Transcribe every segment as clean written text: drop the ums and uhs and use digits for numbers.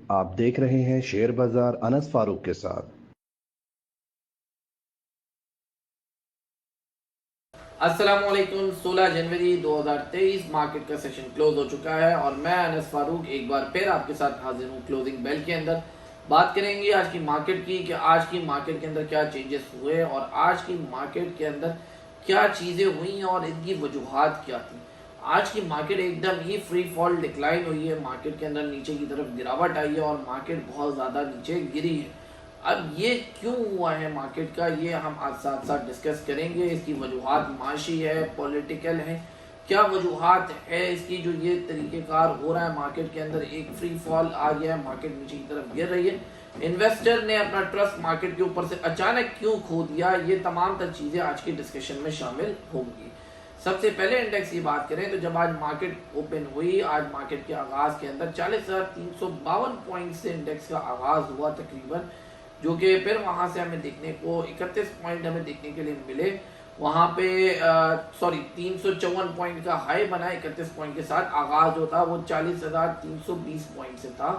आप देख रहे हैं शेयर बाजार अनस फारूक के साथ। अस्सलामुअलैकुम। 16 जनवरी 2023 मार्केट का सेशन क्लोज हो चुका है और मैं अनस फारूक एक बार फिर आपके साथ हाजिर हूँ क्लोजिंग बेल के अंदर। बात करेंगे आज की मार्केट की कि आज की मार्केट के अंदर क्या चेंजेस हुए और आज की मार्केट के अंदर क्या चीज़ें हुई और इनकी वजूहात क्या थी। आज की मार्केट एकदम ही फ्री फॉल डिक्लाइन हुई है, मार्केट के अंदर नीचे की तरफ गिरावट आई है और मार्केट बहुत ज़्यादा नीचे गिरी है। अब ये क्यों हुआ है मार्केट का, ये हम आज साथ साथ डिस्कस करेंगे। इसकी वजूहात माशी है, पॉलिटिकल है, क्या वजूहात है इसकी जो ये तरीक़ेकार हो रहा है मार्केट के अंदर। एक फ्री फॉल आ गया है, मार्केट नीचे की तरफ गिर रही है, इन्वेस्टर ने अपना ट्रस्ट मार्केट के ऊपर से अचानक क्यों खो दिया, ये तमाम तर चीज़ें आज की डिस्कशन में शामिल होंगी। सबसे पहले इंडेक्स की बात करें तो जब आज मार्केट ओपन हुई, आज मार्केट के आगाज के अंदर 40,352 पॉइंट से इंडेक्स का आगाज हुआ तकरीबन, जो कि फिर वहां से हमें देखने को 31 पॉइंट हमें देखने के लिए मिले। वहां पे 354 पॉइंट का हाई बना, 31 पॉइंट के साथ आगाज होता वो 40,320 पॉइंट से था।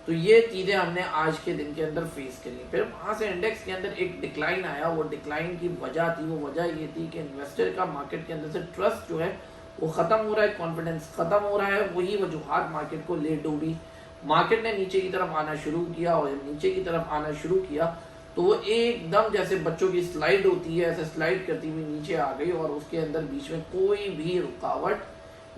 तो ये चीज़ें हमने आज के दिन के अंदर फेस करी। फिर वहां से इंडेक्स के अंदर एक डिक्लाइन आया, वो डिक्लाइन की वजह थी, वो वजह ये थी कि इन्वेस्टर का मार्केट के अंदर से ट्रस्ट जो है वो ख़त्म हो रहा है, कॉन्फिडेंस ख़त्म हो रहा है। वही वजूहत मार्केट को ले डूबी, मार्केट ने नीचे की तरफ आना शुरू किया और जब नीचे की तरफ आना शुरू किया तो वो एकदम जैसे बच्चों की स्लाइड होती है ऐसे स्लाइड करती हुई नीचे आ गई और उसके अंदर बीच में कोई भी रुकावट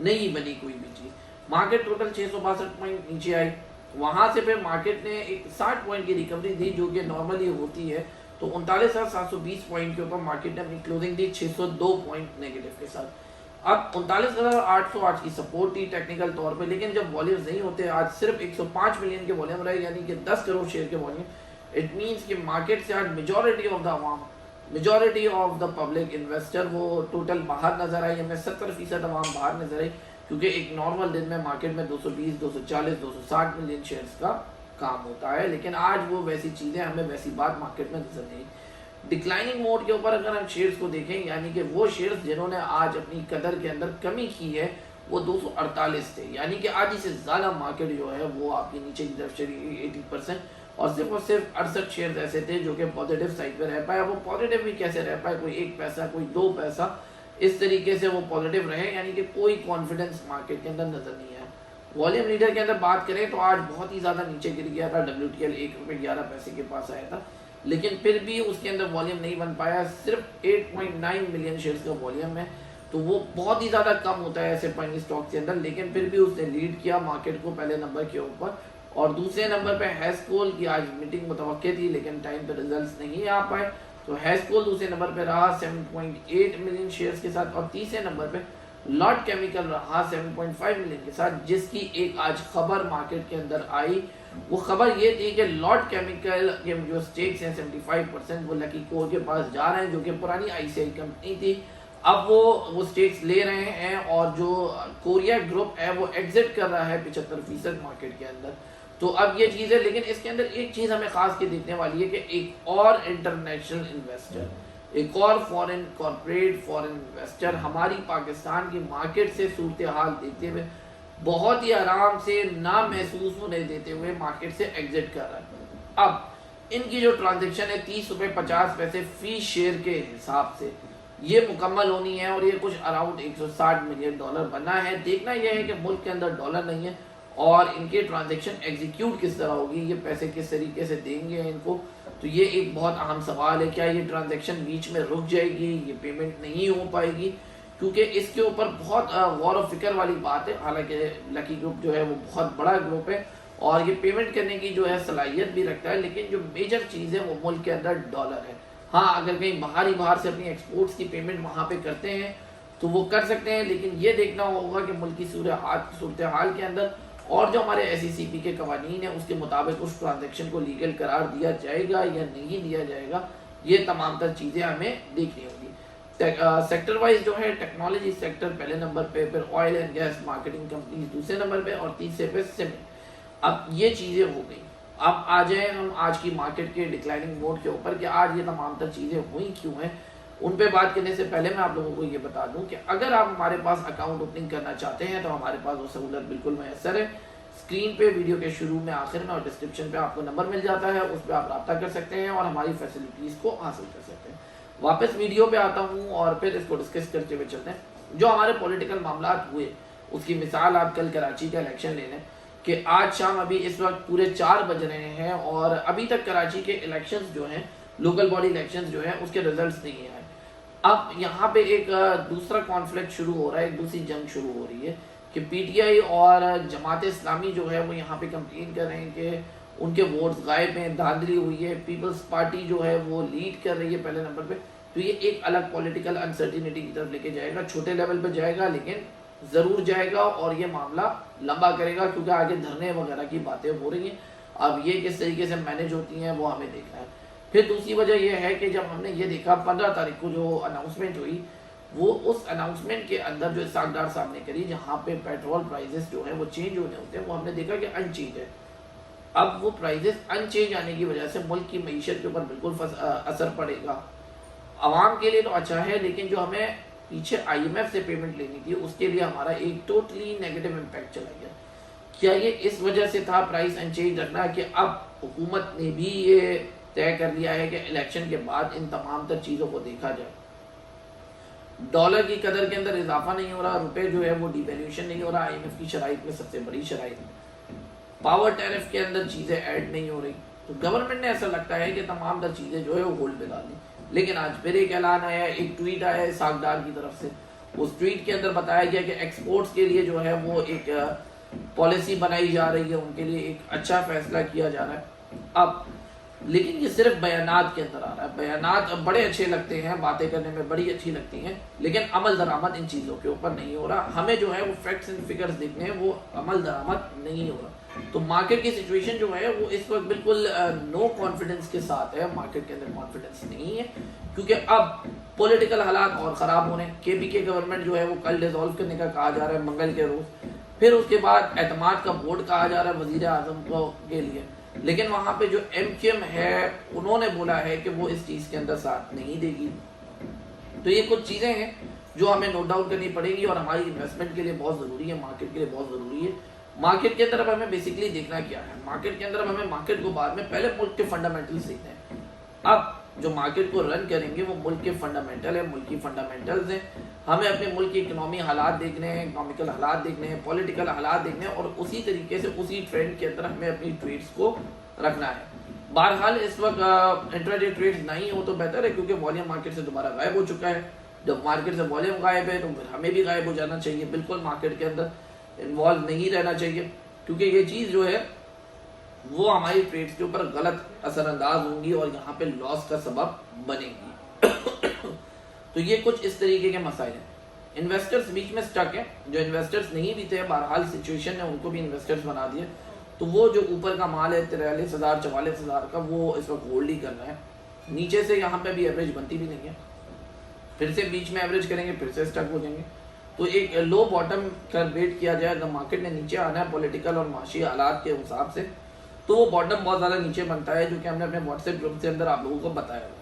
नहीं बनी, कोई भी चीज। मार्केट टोटल 662 पॉइंट नीचे आई। वहां से फिर मार्केट ने एक 60 पॉइंट की रिकवरी दी जो कि नॉर्मली होती है। तो 39,720 पॉइंट के ऊपर मार्केट ने अपनी क्लोजिंग दी 602 पॉइंट नेगेटिव के साथ। अब 39,800 आज की सपोर्ट थी टेक्निकल तौर पे, लेकिन जब वॉल्यूम्स नहीं होते, आज सिर्फ 105 मिलियन के वॉल्यूम रहे, यानी कि 10 करोड़ शेयर के वॉल्यूम। इट मींस कि मार्केट से आज majority of the Awam, majority of the public investor वो टोटल बाहर नजर आई। हमें 70% अवाम बाहर नजर आई, क्योंकि एक नॉर्मल दिन में मार्केट में 220, 240, 260 मिलियन शेयर्स का काम होता है, लेकिन आज वो वैसी चीज़ें, हमें वैसी बात मार्केट में नजर नहीं। डिक्लाइनिंग मोड के ऊपर अगर हम शेयर्स को देखें, यानी कि वो शेयर्स जिन्होंने आज अपनी कदर के अंदर कमी की है वो 248 थे, यानी कि आधी से ज़्यादा मार्केट जो है वो आपकी नीचे की तरफ चली 80%। और सिर्फ 68 शेयर्स ऐसे थे जो कि पॉजिटिव साइड पे रह पाए। वो पॉजिटिव भी कैसे रह पाए, कोई 1 पैसा, कोई 2 पैसा, इस तरीके से वो पॉजिटिव रहे, यानी कि कोई कॉन्फिडेंस मार्केट के अंदर नजर नहीं आया। वॉल्यूम लीडर के अंदर बात करें तो आज बहुत ही ज़्यादा नीचे गिर गया था। WTL 1 रुपये 11 पैसे के पास आया था, लेकिन फिर भी उसके अंदर वॉल्यूम नहीं बन पाया। सिर्फ 8.9 मिलियन शेयर्स का वॉल्यूम है, तो वो बहुत ही ज़्यादा कम होता है ऐसे पॉइंट स्टॉक के अंदर, लेकिन फिर भी उसने लीड किया मार्केट को पहले नंबर के ऊपर। और दूसरे नंबर पे हैस्कोल की आज मीटिंग मुतवक्के थी, लेकिन टाइम पे रिजल्ट्स नहीं आ पाए, तो हैस्कोल दूसरे नंबर पे रहा 7.8 मिलियन शेयर्स के साथ। और तीसरे नंबर पे लॉट केमिकल रहा 7.5 मिलियन के साथ, जिसकी एक आज खबर मार्केट के अंदर आई। वो खबर ये थी कि लॉट केमिकल के जो स्टेक्स हैं 75% वो लकी कोर के पास जा रहे हैं, जो कि पुरानी ICI कंपनी थी। अब वो स्टेक्स ले रहे हैं और जो कोरिया ग्रुप है वो एग्जिट कर रहा है 75% मार्केट के अंदर। तो अब ये चीज़ है, लेकिन इसके अंदर एक चीज़ हमें खास के देखने वाली है कि एक और इंटरनेशनल इन्वेस्टर, एक और फॉरेन कॉर्पोरेट फॉरेन इन्वेस्टर हमारी पाकिस्तान की मार्केट से सूरत हाल देखते हुए बहुत ही आराम से, ना महसूस होने देते हुए मार्केट से एग्जिट कर रहा है। अब इनकी जो ट्रांजेक्शन है 30 रुपये 50 पैसे फी शेयर के हिसाब से ये मुकम्मल होनी है और ये कुछ अराउंड 160 मिलियन डॉलर बना है। देखना यह है कि मुल्क के अंदर डॉलर नहीं है और इनके ट्रांजेक्शन एग्जीक्यूट किस तरह होगी, ये पैसे किस तरीके से देंगे इनको। तो ये एक बहुत अहम सवाल है, क्या ये ट्रांजेक्शन बीच में रुक जाएगी, ये पेमेंट नहीं हो पाएगी, क्योंकि इसके ऊपर बहुत गौर और फिक्र वाली बात है। हालांकि लकी ग्रुप जो है वो बहुत बड़ा ग्रुप है और ये पेमेंट करने की जो है सलाहियत भी रखता है, लेकिन जो मेजर चीज़ है वो मुल्क के अंदर डॉलर है। हाँ, अगर कहीं बाहर से अपनी एक्सपोर्ट्स की पेमेंट वहाँ पे करते हैं तो वो कर सकते हैं, लेकिन ये देखना होगा कि मुल्क की सूरत हाल के अंदर और जो हमारे SECP के कवानीन है उसके मुताबिक उस ट्रांजेक्शन को लीगल करार दिया जाएगा या नहीं दिया जाएगा। ये तमाम तर चीज़ें हमें देखनी होगी। सेक्टर वाइज जो है टेक्नोलॉजी सेक्टर पहले नंबर पे, फिर oil and gas marketing company दूसरे नंबर पे और तीसरे पे सीमेंट। अब ये चीज़ें हो गई। अब आ जाए हम आज की मार्केट के डिक्लाइनिंग मोड के ऊपर कि आज ये तमाम तर चीज़ें हुई क्यों हैं। उन पे बात करने से पहले मैं आप लोगों को ये बता दूं कि अगर आप हमारे पास अकाउंट ओपनिंग करना चाहते हैं तो हमारे पास वो सहूलत बिल्कुल मैसर है। स्क्रीन पे वीडियो के शुरू में, आखिर में और डिस्क्रिप्शन पे आपको नंबर मिल जाता है, उस पर आप रब्ता कर सकते हैं और हमारी फैसिलिटीज़ को हासिल कर सकते हैं। वापस वीडियो पे आता हूँ और फिर इसको डिस्कस करते हुए चलते हैं। जो हमारे पॉलिटिकल मामला हुए उसकी मिसाल आप कल कराची का इलेक्शन ले लें कि आज शाम अभी इस वक्त पूरे 4 बज रहे हैं और अभी तक कराची के इलेक्शंस जो हैं, लोकल बॉडी इलेक्शंस जो हैं, उसके रिजल्ट्स नहीं आए। अब यहाँ पे एक दूसरा कॉन्फ्लिक्ट शुरू हो रहा है, एक दूसरी जंग शुरू हो रही है कि पीटीआई और जमात इस्लामी जो है वो यहाँ पे कंप्लेन कर रहे हैं कि उनके वोट्स गायब हैं, धांधली हुई है। पीपल्स पार्टी जो है वो लीड कर रही है पहले नंबर पे। तो ये एक अलग पॉलिटिकल अनसर्टिनिटी की तरफ लेके जाएगा, छोटे लेवल पे जाएगा लेकिन ज़रूर जाएगा और ये मामला लंबा करेगा क्योंकि आगे धरने वगैरह की बातें हो रही हैं। अब ये किस तरीके से मैनेज होती हैं वो हमें देखना है। फिर दूसरी वजह यह है कि जब हमने ये देखा 15 तारीख को जो अनाउंसमेंट हुई, वो उस अनाउंसमेंट के अंदर जो इसाक डार साहब ने करी, जहाँ पे पेट्रोल प्राइजेस जो है वो चेंज होने होते हैं, वो हमने देखा कि अनचेंज है। अब वो प्राइजेस अनचेंज आने की वजह से मुल्क की मईशत के ऊपर बिल्कुल असर पड़ेगा। आवाम के लिए तो अच्छा है लेकिन जो हमें पीछे IMF से पेमेंट लेनी थी उसके लिए हमारा एक टोटली नेगेटिव इम्पैक्ट चला गया। क्या ये इस वजह से था प्राइस अनचेंज रखना कि अब हुकूमत ने भी ये तय कर लिया है कि इलेक्शन के बाद इन तमाम तर चीज़ों को देखा जाए। डॉलर की कदर के अंदर इजाफा नहीं हो रहा, रुपए जो है वो डिवैल्यूएशन नहीं हो रहा, IMF की शराइत में सबसे बड़ी शराइत, पावर टैरिफ के अंदर चीज़ें ऐड नहीं हो रही। तो गवर्नमेंट ने ऐसा लगता है कि तमाम तर चीज़ें जो है वो होल्ड पे डाल दी। लेकिन आज फिर एक ऐलान आया, एक ट्वीट आया इसाक डार की तरफ से। उस ट्वीट के अंदर बताया गया कि एक्सपोर्ट्स के लिए जो है वो एक पॉलिसी बनाई जा रही है, उनके लिए एक अच्छा फैसला किया जा रहा है। अब लेकिन ये सिर्फ बयानात के अंदर आ रहा है। बयानात बड़े अच्छे लगते हैं, बातें करने में बड़ी अच्छी लगती हैं, लेकिन अमल दरामद इन चीज़ों के ऊपर नहीं हो रहा। हमें जो है वो फैक्ट्स एंड फिगर्स देखने हैं, वो अमल दरामद नहीं हो रहा। तो मार्केट की सिचुएशन जो है वो इस वक्त बिल्कुल नो कॉन्फिडेंस के साथ है। मार्केट के अंदर कॉन्फिडेंस नहीं है क्योंकि अब पॉलिटिकल हालात और ख़राब हो रहे हैं। KPK गवर्नमेंट जो है वो कल डिसॉल्व करने का कहा जा रहा है मंगल के रोज़। फिर उसके बाद एतमाद का वोट कहा जा रहा है वज़ीर आज़म के लिए, लेकिन वहाँ पे जो MQM है उन्होंने बोला है कि वो इस चीज़ के अंदर साथ नहीं देगी। तो ये कुछ चीज़ें हैं जो हमें नोट डाउन करनी पड़ेगी और हमारी इन्वेस्टमेंट के लिए बहुत ज़रूरी है, मार्केट के लिए बहुत ज़रूरी है। मार्केट के अंदर अब हमें बेसिकली देखना क्या है, मार्केट के अंदर हमें मार्केट को बाद में, पहले मुल्क के फंडामेंटल्स देखते हैं। अब जो मार्केट को रन करेंगे वो मुल्क के फंडामेंटल है, मुल्क की फंडामेंटल्स हैं। हमें अपने मुल्क की इकोनॉमी हालात देखने हैं, इकोनॉमिकल हालात देखने हैं, पॉलिटिकल हालात देखने हैं और उसी तरीके से उसी ट्रेंड के अंदर हमें अपनी ट्रेड्स को रखना है। बहरहाल इस वक्त इंट्राडे ट्रेड्स नहीं हो तो बेहतर है क्योंकि वॉल्यूम मार्केट से दोबारा गायब हो चुका है। जब मार्केट से वॉल्यूम गायब है तो फिर हमें भी गायब हो जाना चाहिए, बिल्कुल मार्केट के अंदर इन्वॉल्व नहीं रहना चाहिए क्योंकि ये चीज़ जो है वो हमारी ट्रेड्स के ऊपर गलत असरअंदाज होंगी और यहाँ पे लॉस का सबब बनेगी। तो ये कुछ इस तरीके के मसाइल हैं। इन्वेस्टर्स बीच में स्टक है, जो इन्वेस्टर्स नहीं भी थे, बहरहाल सिचुएशन ने उनको भी इन्वेस्टर्स बना दिया। तो वो जो ऊपर का माल है 43,000 44,000 का, वो इस वक्त होल्ड ही कर रहा है। नीचे से यहाँ पे भी एवरेज बनती भी नहीं है, फिर से बीच में एवरेज करेंगे फिर से स्टक हो जाएंगे। तो एक लो बॉटम का वेट किया जाए। अगर मार्केट ने नीचे आना है पॉलिटिकल और माशी हालात के हिसाब से तो वो बॉटम बहुत ज़्यादा नीचे बनता है, जो कि हमने अपने व्हाट्सएप ग्रुप के अंदर आप लोगों को बताया हुआ।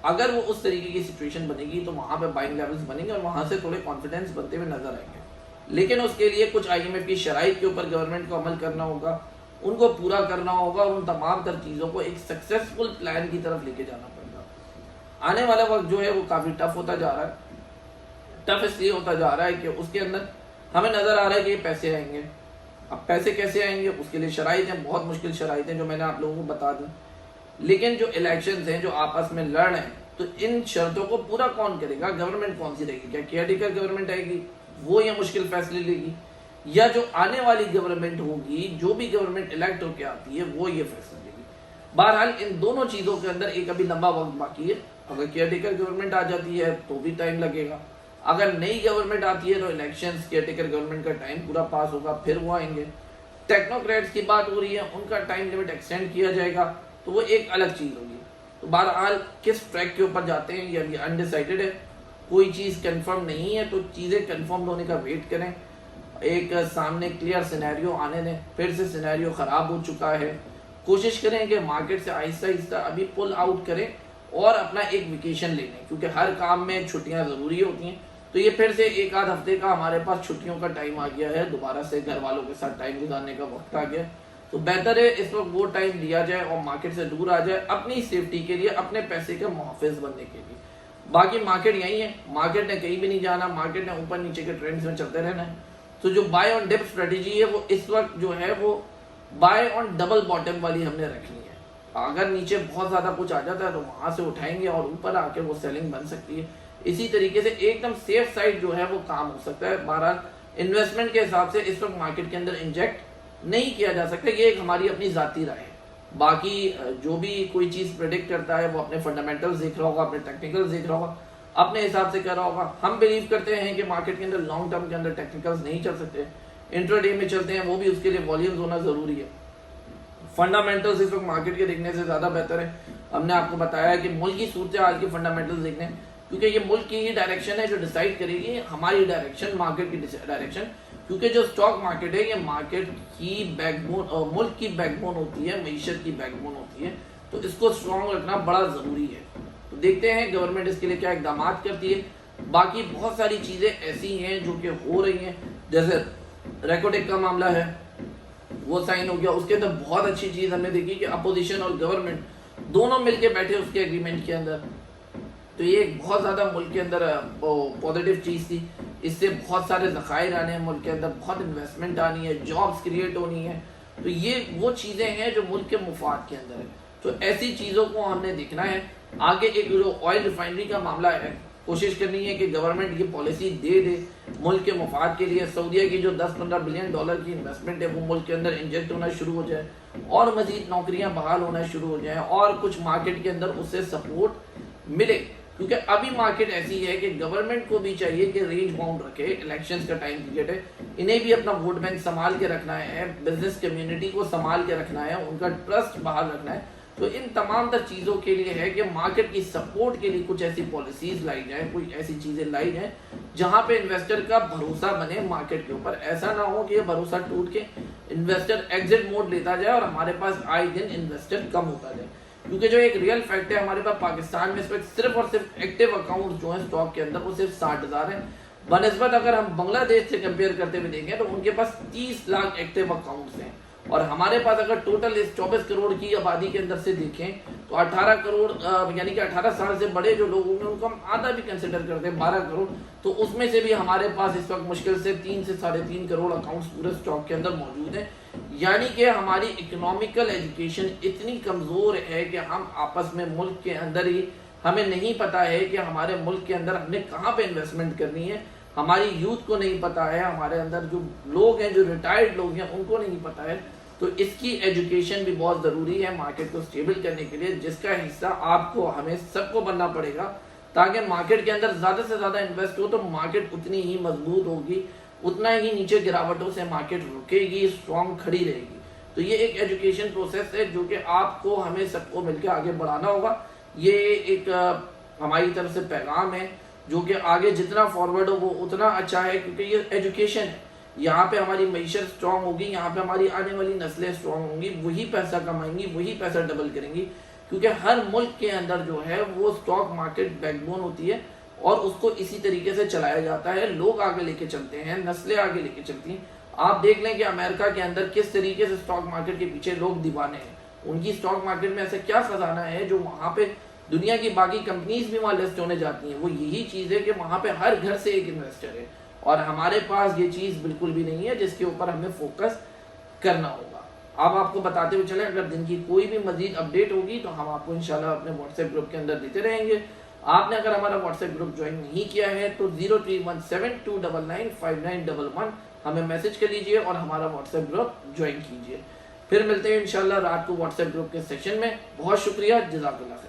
अगर वो उस तरीके की सिचुएशन बनेगी तो वहाँ पे बाइंग लेवल्स बनेंगे और वहाँ से थोड़े कॉन्फिडेंस बनते हुए नजर आएंगे। लेकिन उसके लिए कुछ IMF की शराइत के ऊपर गवर्नमेंट को अमल करना होगा, उनको पूरा करना होगा और उन तमाम तर चीज़ों को एक सक्सेसफुल प्लान की तरफ लेके जाना पड़ेगा। आने वाला वक्त जो है वो काफ़ी टफ होता जा रहा है। टफ इसलिए होता जा रहा है कि उसके अंदर हमें नज़र आ रहा है कि ये पैसे आएंगे। अब पैसे कैसे आएंगे उसके लिए शराइत हैं, बहुत मुश्किल शराइत हैं जो मैंने आप लोगों को बता दी। लेकिन जो इलेक्शंस हैं जो आपस में लड़ रहे हैं तो इन शर्तों को पूरा कौन करेगा? गवर्नमेंट कौन सी रहेगी? क्या केयरटेकर गवर्नमेंट आएगी वो ये मुश्किल फैसले लेगी, या जो आने वाली गवर्नमेंट होगी, जो भी गवर्नमेंट इलेक्ट होकर आती है वो ये फैसला लेगी? बहरहाल इन दोनों चीज़ों के अंदर एक अभी लंबा वक्त बाकी है। अगर केयरटेकर गवर्नमेंट आ जाती है तो भी टाइम लगेगा, अगर नई गवर्नमेंट आती है तो इलेक्शंस केयरटेकर गवर्नमेंट का टाइम पूरा पास होगा, फिर वो आएंगे। टेक्नोक्रेट्स की बात हो रही है, उनका टाइम लिमिट एक्सटेंड किया जाएगा तो वो एक अलग चीज़ होगी। तो बहरहाल किस ट्रैक के ऊपर जाते हैं ये अभी अनडिसाइडेड है, कोई चीज़ कंफर्म नहीं है। तो चीज़ें कंफर्म होने का वेट करें, एक सामने क्लियर सिनेरियो आने दें। फिर से सिनेरियो ख़राब हो चुका है, कोशिश करें कि मार्केट से आहिस्ता आहिस्ता अभी पुल आउट करें और अपना एक वेकेशन ले लें, क्योंकि हर काम में छुट्टियां ज़रूरी होती हैं। तो ये फिर से एक आध हफ्ते का हमारे पास छुट्टियों का टाइम आ गया है, दोबारा से घर वालों के साथ टाइम गुजारने का वक्त आ गया। तो बेहतर है इस वक्त वो टाइम लिया जाए और मार्केट से दूर आ जाए अपनी सेफ्टी के लिए, अपने पैसे के मुहाफिज बनने के लिए। बाकी मार्केट यही है, मार्केट ने कहीं भी नहीं जाना, मार्केट ने ऊपर नीचे के ट्रेंड्स में चलते रहना है। तो जो बाय ऑन डिप स्ट्रेटेजी है वो इस वक्त जो है वो बाय ऑन डबल बॉटम वाली हमने रखनी है। अगर नीचे बहुत ज्यादा कुछ आ जाता है तो वहां से उठाएंगे और ऊपर आके वो सेलिंग बन सकती है। इसी तरीके से एकदम सेफ साइड जो है वो काम हो सकता है। बहरहाल इन्वेस्टमेंट के हिसाब से इस वक्त मार्केट के अंदर इंजेक्ट नहीं किया जा सकता, ये एक हमारी अपनी जाती राय है। बाकी जो भी कोई चीज प्रेडिक्ट करता है वो अपने फंडामेंटल्स देख रहा होगा, अपने टेक्निकल्स देख रहा होगा, अपने हिसाब से कर रहा होगा। हम बिलीव करते हैं कि मार्केट के अंदर लॉन्ग टर्म के अंदर टेक्निकल्स नहीं चल सकते, इंट्राडे में चलते हैं, वो भी उसके लिए वॉल्यूम्स होना जरूरी है। फंडामेंटल्स इस वक्त मार्केट के देखने से ज्यादा बेहतर है। हमने आपको बताया कि मुल्क की सूरत हाल के फंडामेंटल्स देखने, क्योंकि ये मुल्क की ही डायरेक्शन है जो डिसाइड करेगी हमारी डायरेक्शन, मार्केट की डायरेक्शन। क्योंकि जो स्टॉक मार्केट है ये मार्केट की बैकबोन, मुल्क की बैकबोन होती है, मईशत की बैकबोन होती है, तो इसको स्ट्रॉन्ग रखना बड़ा जरूरी है। तो देखते हैं गवर्नमेंट इसके लिए क्या इकदाम करती है। बाकी बहुत सारी चीजें ऐसी हैं जो कि हो रही हैं, जैसे रेकोटेक का मामला है वो साइन हो गया, उसके अंदर बहुत अच्छी चीज हमने देखी कि अपोजिशन और गवर्नमेंट दोनों मिलके बैठे उसके एग्रीमेंट के अंदर। तो ये एक बहुत ज्यादा मुल्क के अंदर पॉजिटिव चीज थी। इससे बहुत सारे ज़खायर आने हैं मुल्क के अंदर, बहुत इन्वेस्टमेंट आनी है, जॉब्स क्रिएट होनी है। तो ये वो चीजें हैं जो मुल्क के मुफाद के अंदर है। तो ऐसी चीजों को हमने देखना है। आगे एक जो ऑयल रिफाइनरी का मामला है, कोशिश करनी है कि गवर्नमेंट ये पॉलिसी दे मुल्क के मुफाद के लिए। सऊदीया की जो 10-15 बिलियन डॉलर की इन्वेस्टमेंट है वो मुल्क के अंदर इंजेक्ट होना शुरू हो जाए और मजीद नौकरियां बहाल होना शुरू हो जाए और कुछ मार्केट के अंदर उससे सपोर्ट मिले। क्योंकि अभी मार्केट ऐसी है कि गवर्नमेंट को भी चाहिए कि रेंज बाउंड रखे, इलेक्शंस का टाइम पीरियड है, इन्हें भी अपना वोट बैंक संभाल के रखना है, बिजनेस कम्युनिटी को संभाल के रखना है, उनका ट्रस्ट बहाल रखना है। तो इन तमाम तर चीजों के लिए है कि मार्केट की सपोर्ट के लिए कुछ ऐसी पॉलिसीज लाई जाए, कोई ऐसी चीजें लाई जाए जहां पे इन्वेस्टर का भरोसा बने मार्केट के ऊपर। ऐसा ना हो कि ये भरोसा टूट के इन्वेस्टर एग्जिट मोड लेता जाए और हमारे पास आए दिन इन्वेस्टर कम होता जाए। क्योंकि जो एक रियल फैक्ट है, हमारे पास पाकिस्तान में इस वक्त सिर्फ और सिर्फ एक्टिव अकाउंट जो है स्टॉक के अंदर वो सिर्फ 60,000 है। बनस्बत अगर हम बांग्लादेश से कंपेयर करते हुए देखें तो उनके पास 30 लाख एक्टिव अकाउंट्स हैं और हमारे पास अगर टोटल इस 24 करोड़ की आबादी के अंदर से देखें तो 18 करोड़ यानी कि 18 साल से बड़े जो लोग होंगे उनको हम आधा भी कंसिडर करते हैं, 12 करोड़। तो उसमें से भी हमारे पास इस वक्त मुश्किल से 3 से 3.5 करोड़ अकाउंट्स पूरे स्टॉक के अंदर मौजूद हैं। यानी कि हमारी इकोनॉमिकल एजुकेशन इतनी कमजोर है कि हम आपस में मुल्क के अंदर ही हमें नहीं पता है कि हमारे मुल्क के अंदर हमने कहाँ पे इन्वेस्टमेंट करनी है। हमारी यूथ को नहीं पता है, हमारे अंदर जो लोग हैं, जो रिटायर्ड लोग हैं, उनको नहीं पता है। तो इसकी एजुकेशन भी बहुत जरूरी है मार्केट को स्टेबल करने के लिए, जिसका हिस्सा आपको हमें सबको बनना पड़ेगा ताकि मार्केट के अंदर ज्यादा से ज्यादा इन्वेस्ट हो तो मार्केट उतनी ही मजबूत होगी, उतना ही नीचे गिरावटों से मार्केट रुकेगी, स्ट्रॉन्ग खड़ी रहेगी। तो ये एक एजुकेशन प्रोसेस है जो कि आपको हमें सबको मिलकर आगे बढ़ाना होगा। ये एक हमारी तरफ से पैगाम है जो कि आगे जितना फॉरवर्ड हो वो उतना अच्छा है, क्योंकि ये एजुकेशन है। यहाँ पे हमारी मईशत स्ट्रॉन्ग होगी, यहाँ पे हमारी आने वाली नस्लें स्ट्रॉन्ग होंगी, वही पैसा कमाएंगी, वही पैसा डबल करेंगी। क्योंकि हर मुल्क के अंदर जो है वो स्टॉक मार्केट बैकबोन होती है और उसको इसी तरीके से चलाया जाता है। लोग आगे लेके चलते हैं, नस्लें आगे लेके चलती हैं। आप देख लें कि अमेरिका के अंदर किस तरीके से स्टॉक मार्केट के पीछे लोग दीवाने हैं। उनकी स्टॉक मार्केट में ऐसा क्या खजाना है जो वहां पे दुनिया की बाकी कंपनीज भी वहां लिस्ट होने जाती हैं। वो यही चीज है कि वहां पे हर घर से एक इन्वेस्टर है और हमारे पास ये चीज बिल्कुल भी नहीं है, जिसके ऊपर हमें फोकस करना होगा। अब आपको बताते हुए चले, अगर दिन की कोई भी मजीद अपडेट होगी तो हम आपको इंशाल्लाह अपने व्हाट्सएप ग्रुप के अंदर देते रहेंगे। आपने अगर हमारा व्हाट्सएप ग्रुप ज्वाइन नहीं किया है तो 0317299591 हमें मैसेज कर लीजिए और हमारा व्हाट्सएप ग्रुप ज्वाइन कीजिए। फिर मिलते हैं इंशाल्लाह रात को व्हाट्सएप ग्रुप के सेशन में। बहुत शुक्रिया, जज़ाकल्लाह खैर।